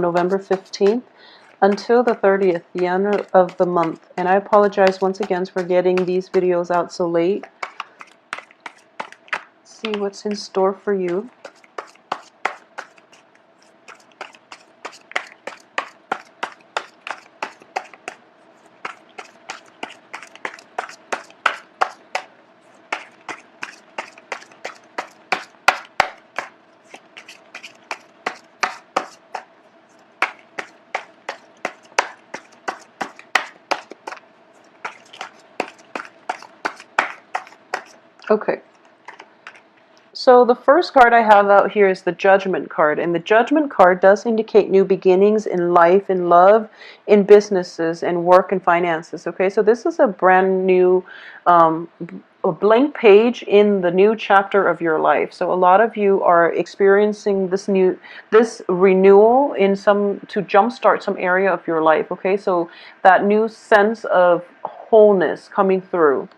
November 15th until the 30th, the end of the month. And I apologize once again for getting these videos out so late. Let's see what's in store for you. Okay. So the first card I have out here is the Judgment card, and the Judgment card does indicate new beginnings in life, in love, in businesses, and work and finances. Okay, so this is a brand new, a blank page in the new chapter of your life. So a lot of you are experiencing this renewal in to jumpstart some area of your life. Okay, so that new sense of wholeness coming through.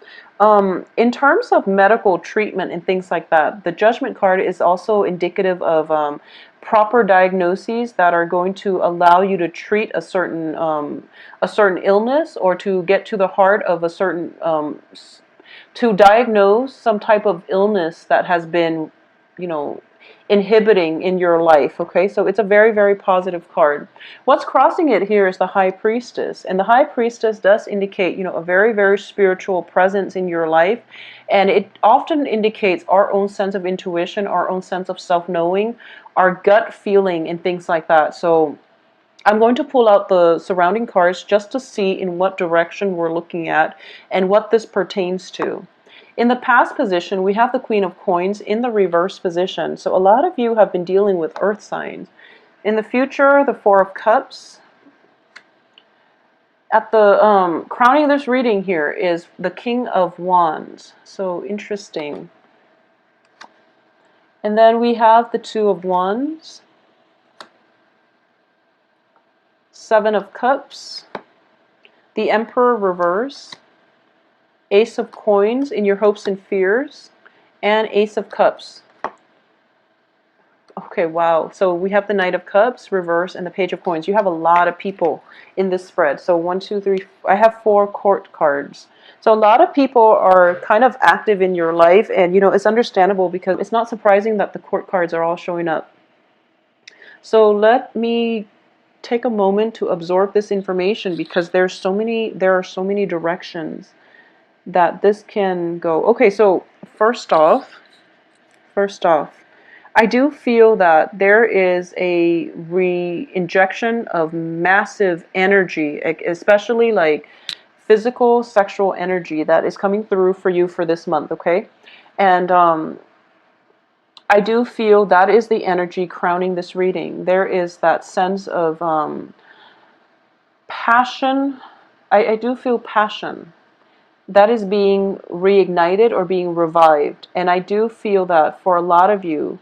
In terms of medical treatment and things like that, the Judgment card is also indicative of proper diagnoses that are going to allow you to treat a certain illness, or to get to the heart of a certain to diagnose some type of illness that has been, inhibiting in your life. Okay, so it's a very, very positive card. What's crossing it here is the High Priestess, and the High Priestess does indicate, a very, very spiritual presence in your life, and it often indicates our own sense of intuition, our own sense of self-knowing, our gut feeling, and things like that. So I'm going to pull out the surrounding cards just to see in what direction we're looking at and what this pertains to. In the past position, we have the Queen of Coins in the reverse position. So a lot of you have been dealing with earth signs. In the future, the Four of Cups. At the crowning this reading here is the King of Wands. So interesting. And then we have the Two of Wands. Seven of Cups. The Emperor reverse. Ace of Coins in your hopes and fears, and Ace of Cups. Okay, wow. So we have the Knight of Cups reverse and the Page of Coins. You have a lot of people in this spread. So 1, 2, 3, I have 4 court cards. So a lot of people are kind of active in your life, and it's understandable because it's not surprising that the court cards are all showing up. So let me take a moment to absorb this information, because there are so many directions that this can go. Okay, so first off, I do feel that there is a re-injection of massive energy, especially like physical, sexual energy that is coming through for you for this month, okay? And I do feel that is the energy crowning this reading. There is that sense of passion. I do feel passion that is being reignited or being revived. And I do feel that for a lot of you,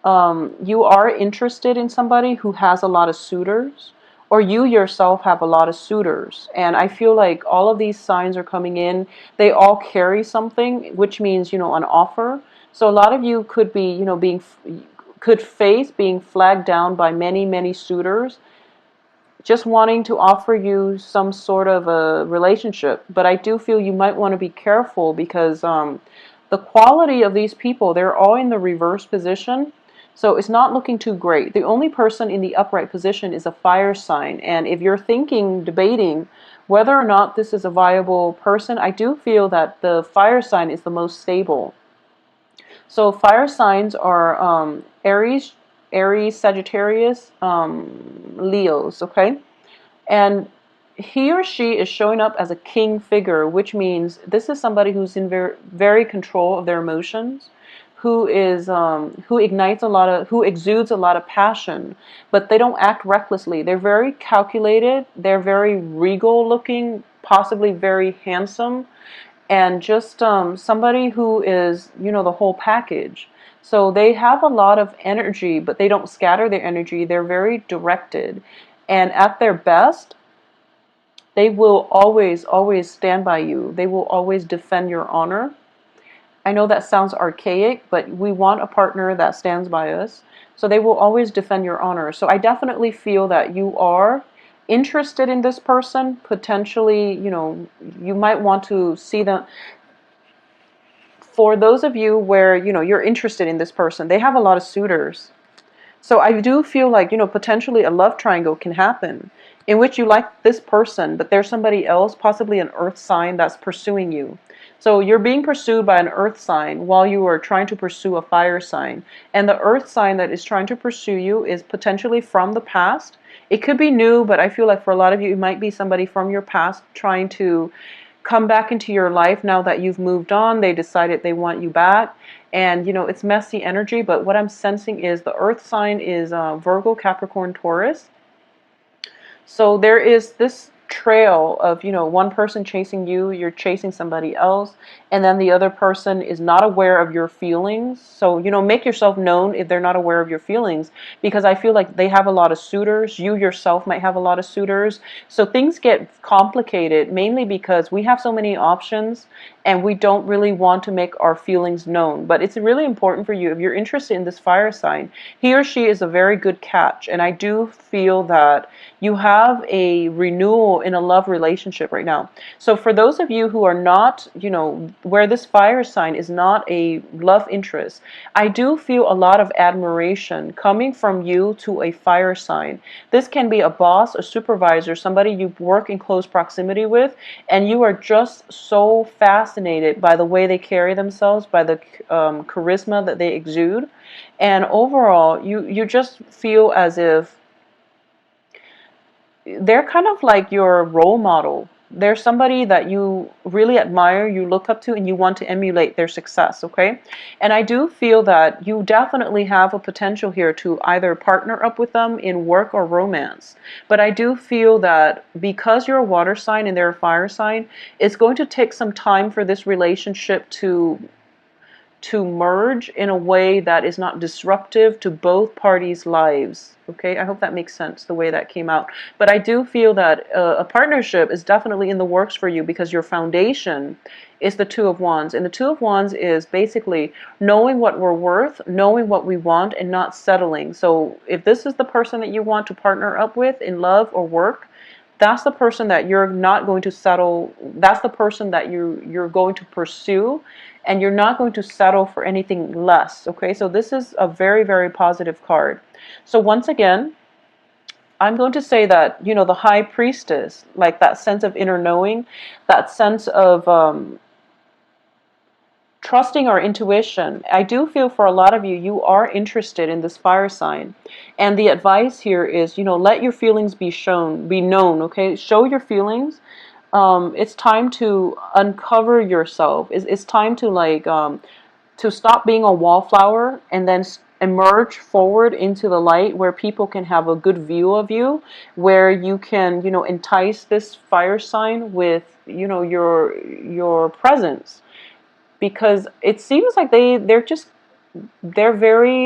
you are interested in somebody who has a lot of suitors, or you yourself have a lot of suitors. And I feel like all of these signs are coming in. They all carry something, which means, an offer. So a lot of you could be, could face being flagged down by many, many suitors, just wanting to offer you some sort of a relationship. But I do feel you might want to be careful, because the quality of these people, they're all in the reverse position. So it's not looking too great. The only person in the upright position is a fire sign. And if you're debating whether or not this is a viable person, I do feel that the fire sign is the most stable. So fire signs are Aries, Sagittarius, Leos, okay? And he or she is showing up as a king figure, which means this is somebody who's in very control of their emotions, who exudes a lot of passion, but they don't act recklessly. They're very calculated, they're very regal looking, possibly very handsome, and just somebody who is, the whole package. So they have a lot of energy, but they don't scatter their energy. They're very directed. And at their best, they will always, always stand by you. They will always defend your honor. I know that sounds archaic, but we want a partner that stands by us. So they will always defend your honor. So I definitely feel that you are interested in this person. Potentially, you might want to see them. For those of you where, you're interested in this person, they have a lot of suitors. So I do feel like, potentially a love triangle can happen in which you like this person, but there's somebody else, possibly an earth sign, that's pursuing you. So you're being pursued by an earth sign while you are trying to pursue a fire sign. And the earth sign that is trying to pursue you is potentially from the past. It could be new, but I feel like for a lot of you, it might be somebody from your past trying to come back into your life now that you've moved on. They decided they want you back. And, it's messy energy, but what I'm sensing is the earth sign is Virgo, Capricorn, Taurus. So there is this trail of, one person chasing you, you're chasing somebody else, and then the other person is not aware of your feelings. So, make yourself known if they're not aware of your feelings, because I feel like they have a lot of suitors. You yourself might have a lot of suitors. So things get complicated, mainly because we have so many options and we don't really want to make our feelings known. But it's really important for you, if you're interested in this fire sign, he or she is a very good catch. And I do feel that you have a renewal in a love relationship right now. So for those of you who are not, where this fire sign is not a love interest, I do feel a lot of admiration coming from you to a fire sign. This can be a boss, a supervisor, somebody you work in close proximity with, and you are just so fascinated by the way they carry themselves, by the charisma that they exude. And overall, you just feel as if they're kind of like your role model. They're somebody that you really admire, you look up to, and you want to emulate their success, okay? And I do feel that you definitely have a potential here to either partner up with them in work or romance. But I do feel that because you're a water sign and they're a fire sign, it's going to take some time for this relationship to merge in a way that is not disruptive to both parties' lives. Okay, I hope that makes sense, the way that came out. But I do feel that a partnership is definitely in the works for you, because your foundation is the Two of Wands. And the Two of Wands is basically knowing what we're worth, knowing what we want, and not settling. So if this is the person that you want to partner up with in love or work, that's the person that you're not going to settle. That's the person that you're going to pursue, and you're not going to settle for anything less. Okay, so this is a very, very positive card. So once again, I'm going to say that, the High Priestess, like that sense of inner knowing, that sense of trusting our intuition. I do feel for a lot of you, you are interested in this fire sign. And the advice here is, let your feelings be known, okay? Show your feelings. It's time to uncover yourself. It's time to to stop being a wallflower and then emerge forward into the light, where people can have a good view of you, where you can, entice this fire sign with, your presence. Because it seems like they're very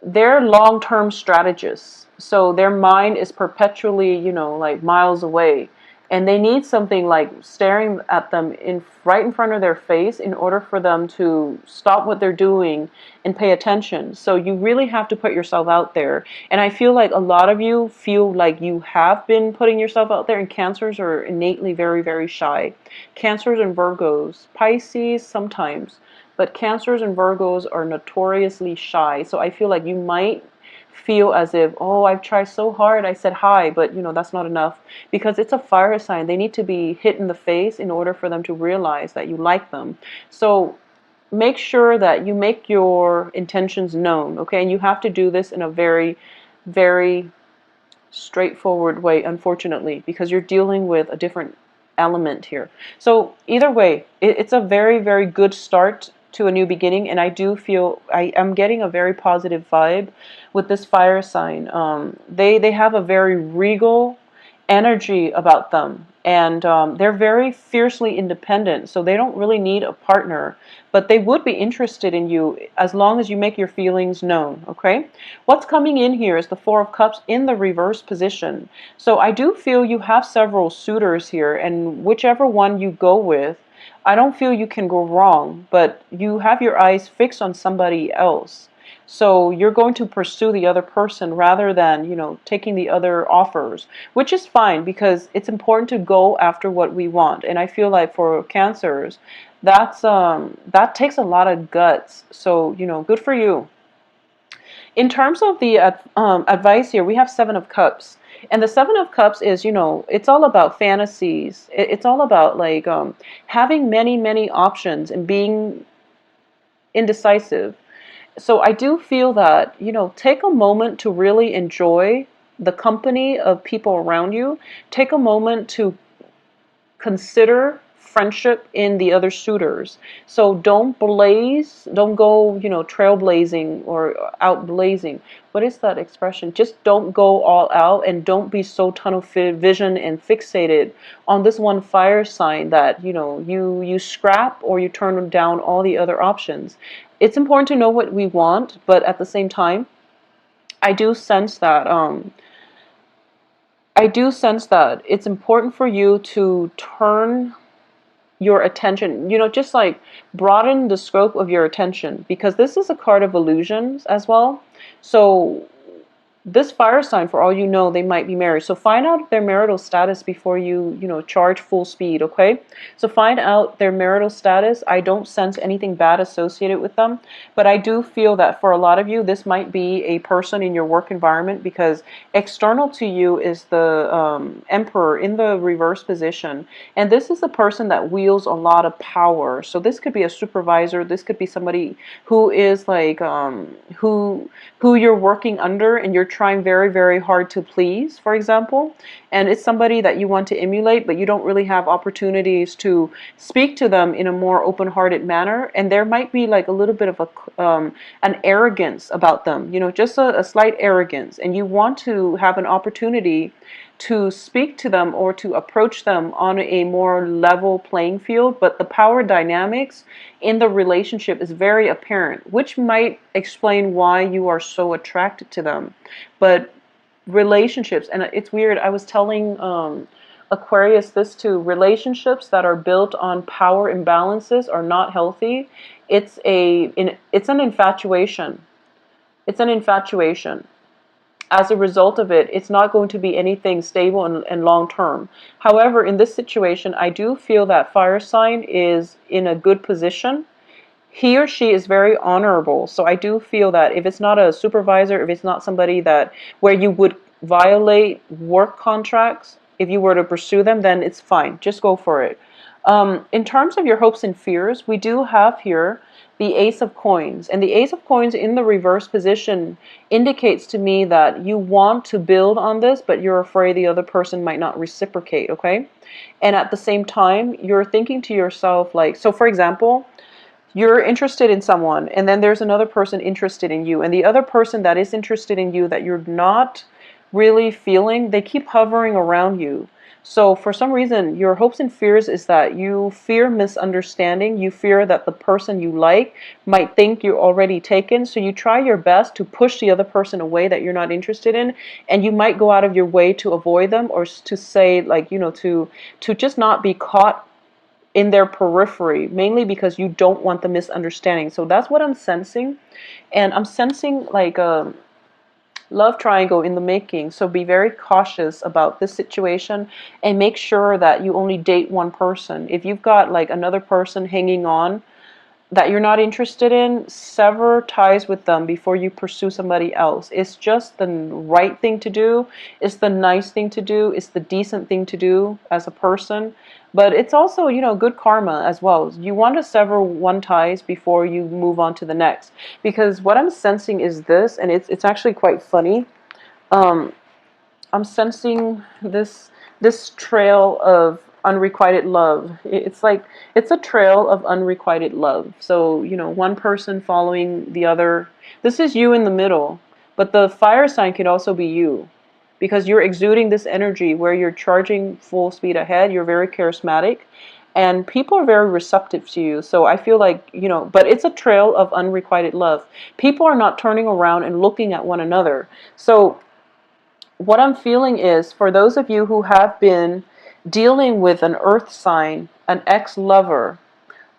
they're long-term strategists. So their mind is perpetually, like miles away. And they need something like staring at them right in front of their face in order for them to stop what they're doing and pay attention. So you really have to put yourself out there. And I feel like a lot of you feel like you have been putting yourself out there, and Cancers are innately very, very shy. Cancers and Virgos, Pisces sometimes, but Cancers and Virgos are notoriously shy. So I feel like you might feel as if, oh, I've tried so hard, I said hi, but that's not enough, because it's a fire sign. They need to be hit in the face in order for them to realize that you like them. So make sure that you make your intentions known, okay? And you have to do this in a very, very straightforward way, unfortunately, because you're dealing with a different element here. So either way, it's a very, very good start to a new beginning, and I do feel I am getting a very positive vibe with this fire sign. They have a very regal energy about them, and they're very fiercely independent, so they don't really need a partner, but they would be interested in you as long as you make your feelings known, okay? What's coming in here is the Four of Cups in the reverse position. So I do feel you have several suitors here, and whichever one you go with, I don't feel you can go wrong, but you have your eyes fixed on somebody else. So you're going to pursue the other person rather than, taking the other offers, which is fine because it's important to go after what we want. And I feel like for Cancers, that takes a lot of guts. So, good for you. In terms of the advice here, we have Seven of Cups. And the Seven of Cups is, it's all about fantasies. It's all about like having many, many options and being indecisive. So I do feel that, take a moment to really enjoy the company of people around you. Take a moment to consider friendship in the other suitors. So don't go, trailblazing or out blazing. What is that expression? Just don't go all out and don't be so tunnel vision and fixated on this one fire sign that, you scrap or you turn down all the other options. It's important to know what we want, but at the same time, I do sense that it's important for you to turn your attention, just like broaden the scope of your attention, because this is a card of illusions as well. So this fire sign, for all you know, they might be married. So find out their marital status before you, charge full speed, okay? So find out their marital status. I don't sense anything bad associated with them, but I do feel that for a lot of you, this might be a person in your work environment, because external to you is the Emperor in the reverse position. And this is the person that wields a lot of power. So this could be a supervisor. This could be somebody who is like, who you're working under and you're trying very, very hard to please, for example. And it's somebody that you want to emulate, but you don't really have opportunities to speak to them in a more open-hearted manner. And there might be like a little bit of an arrogance about them, just a slight arrogance. And you want to have an opportunity to speak to them or to approach them on a more level playing field, but the power dynamics in the relationship is very apparent, which might explain why you are so attracted to them. But relationships, and it's weird, I was telling Aquarius this too, relationships that are built on power imbalances are not healthy. It's an infatuation. It's an infatuation. As a result of it, it's not going to be anything stable and long term. However, in this situation, I do feel that fire sign is in a good position. He or she is very honorable. So I do feel that if it's not a supervisor, if it's not somebody that where you would violate work contracts, if you were to pursue them, then it's fine. Just go for it. In terms of your hopes and fears, we do have here the Ace of Coins. And the Ace of Coins in the reverse position indicates to me that you want to build on this, but you're afraid the other person might not reciprocate, okay? And at the same time, you're thinking to yourself, like, so for example, you're interested in someone, and then there's another person interested in you, and the other person that is interested in you that you're not really feeling, they keep hovering around you. So for some reason, your hopes and fears is that you fear misunderstanding. You fear that the person you like might think you're already taken. So you try your best to push the other person away that you're not interested in. And you might go out of your way to avoid them, or to say, like, to just not be caught in their periphery, mainly because you don't want the misunderstanding. So that's what I'm sensing. And I'm sensing like a love triangle in the making. So be very cautious about this situation and make sure that you only date one person. If you've got like another person hanging on that you're not interested in, sever ties with them before you pursue somebody else. It's just the right thing to do. It's the nice thing to do. It's the decent thing to do as a person. But it's also, good karma as well. You want to sever one ties before you move on to the next. Because what I'm sensing is this, and it's actually quite funny. I'm sensing this trail of unrequited love. It's like it's a trail of unrequited love. So, one person following the other. This is you in the middle, but the fire sign could also be you, because you're exuding this energy where you're charging full speed ahead. You're very charismatic, and people are very receptive to you. So I feel like, but it's a trail of unrequited love. People are not turning around and looking at one another. So what I'm feeling is, for those of you who have been dealing with an earth sign, an ex-lover.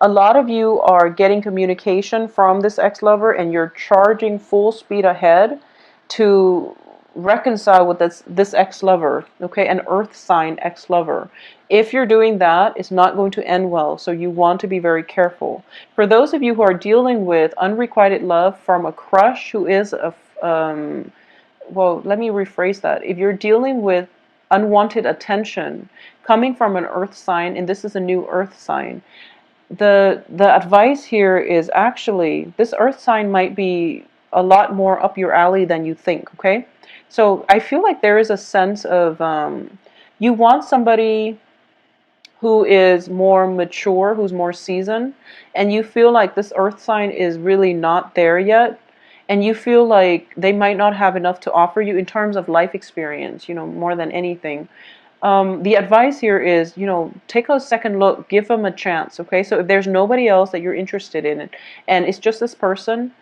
A lot of you are getting communication from this ex-lover and you're charging full speed ahead to reconcile with this ex-lover, okay? An earth sign ex-lover. If you're doing that, it's not going to end well, so you want to be very careful. For those of you who are dealing with unrequited love from a crush who is a, well, let me rephrase that. If you're dealing with unwanted attention coming from an earth sign, and this is a new earth sign, the advice here is actually this earth sign might be a lot more up your alley than you think, okay? So I feel like there is a sense of you want somebody who is more mature, who's more seasoned, and you feel like this earth sign is really not there yet, and you feel like they might not have enough to offer you in terms of life experience, you know, more than anything. The advice here is, you know, take a second look, give them a chance, okay? So if there's nobody else that you're interested in and it's just this person,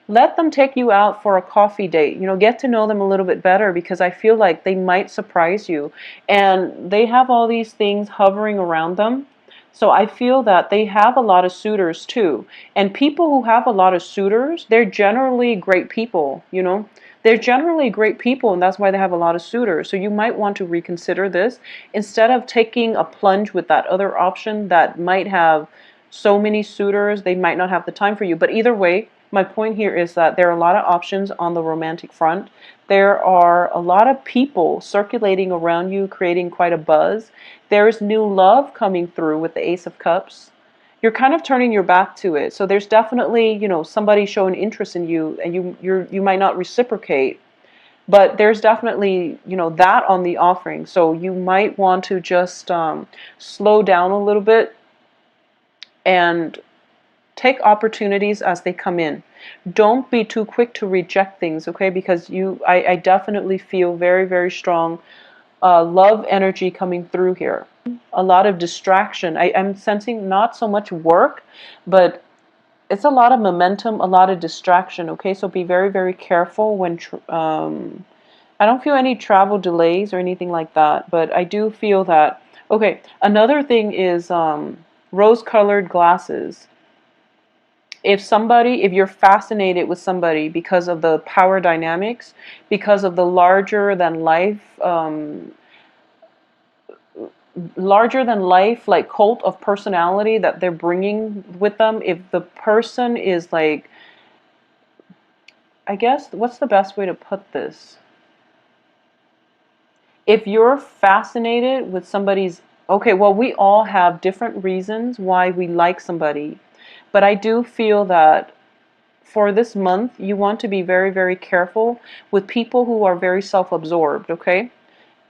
let them take you out for a coffee date. You know, get to know them a little bit better because I feel like they might surprise you. And they have all these things hovering around them. So I feel that they have a lot of suitors too. And people who have a lot of suitors, they're generally great people, you know? They're generally great people, and that's why they have a lot of suitors. So you might want to reconsider this instead of taking a plunge with that other option that might have so many suitors, they might not have the time for you. But either way, my point here is that there are a lot of options on the romantic front. There are a lot of people circulating around you, creating quite a buzz. There is new love coming through with the Ace of Cups. You're kind of turning your back to it. So there's definitely, you know, somebody showing interest in you and you might not reciprocate. But there's definitely, you know, that on the offering. So you might want to just slow down a little bit and take opportunities as they come in. Don't be too quick to reject things, okay? Because I definitely feel very, very strong love energy coming through here. A lot of distraction. I'm sensing not so much work, but it's a lot of momentum, a lot of distraction, okay? So be very, very careful when, I don't feel any travel delays or anything like that, but I do feel that, okay, another thing is rose-colored glasses. If you're fascinated with somebody because of the power dynamics, because of the larger than life like cult of personality that they're bringing with them, if the person is like, I guess, what's the best way to put this? If you're fascinated with somebody's, okay, well, we all have different reasons why we like somebody, but I do feel that for this month, you want to be very, very careful with people who are very self-absorbed, okay?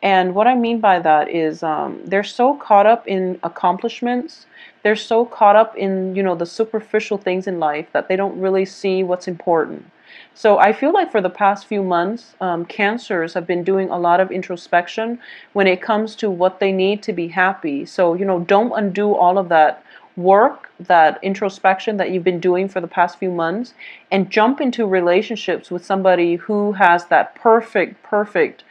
And what I mean by that is they're so caught up in accomplishments. They're so caught up in, you know, the superficial things in life that they don't really see what's important. So I feel like for the past few months, Cancers have been doing a lot of introspection when it comes to what they need to be happy. So, you know, don't undo all of that work, that introspection that you've been doing for the past few months, and jump into relationships with somebody who has that perfect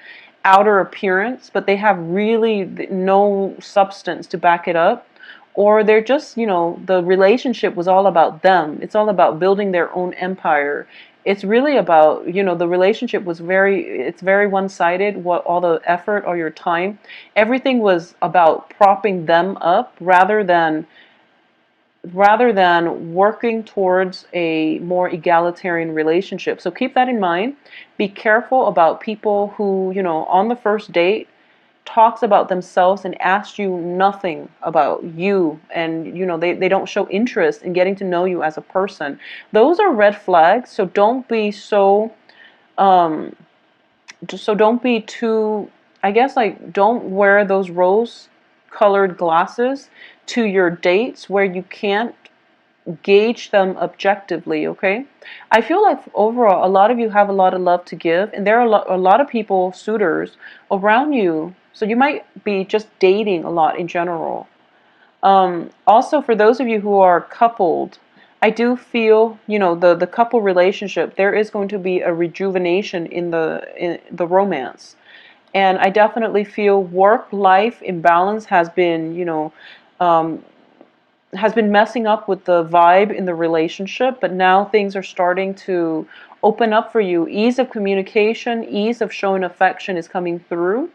outer appearance, but they have really no substance to back it up. Or they're just, you know, the relationship was all about them. It's all about building their own empire. It's really about, you know, the relationship was it's very one-sided, what all the effort or your time. Everything was about propping them up rather than working towards a more egalitarian relationship. So keep that in mind. Be careful about people who, you know, on the first date talks about themselves and asks you nothing about you, and you know they don't show interest in getting to know you as a person. Those are red flags. So don't be don't be too, I guess, like, don't wear those rose colored glasses to your dates where you can't gauge them objectively, okay? I feel like overall a lot of you have a lot of love to give, and there are a lot of people, suitors around you, so you might be just dating a lot in general. Also, for those of you who are coupled, I do feel, you know, the couple relationship, there is going to be a rejuvenation in the romance. And I definitely feel work-life imbalance has been, um, has been messing up with the vibe in the relationship, but now things are starting to open up for you. Ease of communication, ease of showing affection is coming through.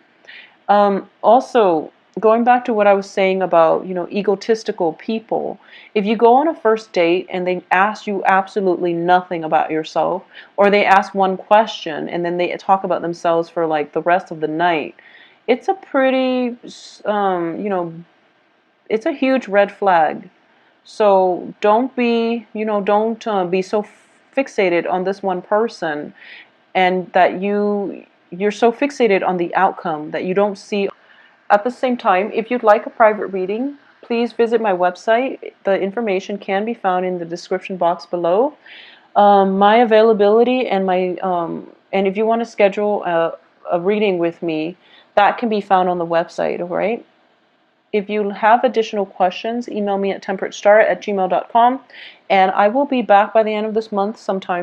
Also, going back to what I was saying about, egotistical people, if you go on a first date and they ask you absolutely nothing about yourself, or they ask one question and then they talk about themselves for like the rest of the night, it's a pretty, it's a huge red flag. So don't be so fixated on this one person, and that you're so fixated on the outcome that you don't see. At the same time, if you'd like a private reading, please visit my website. The information can be found in the description box below. My availability and if you want to schedule a reading with me, that can be found on the website, all right? If you have additional questions, email me at temperatestar@gmail.com, and I will be back by the end of this month sometime.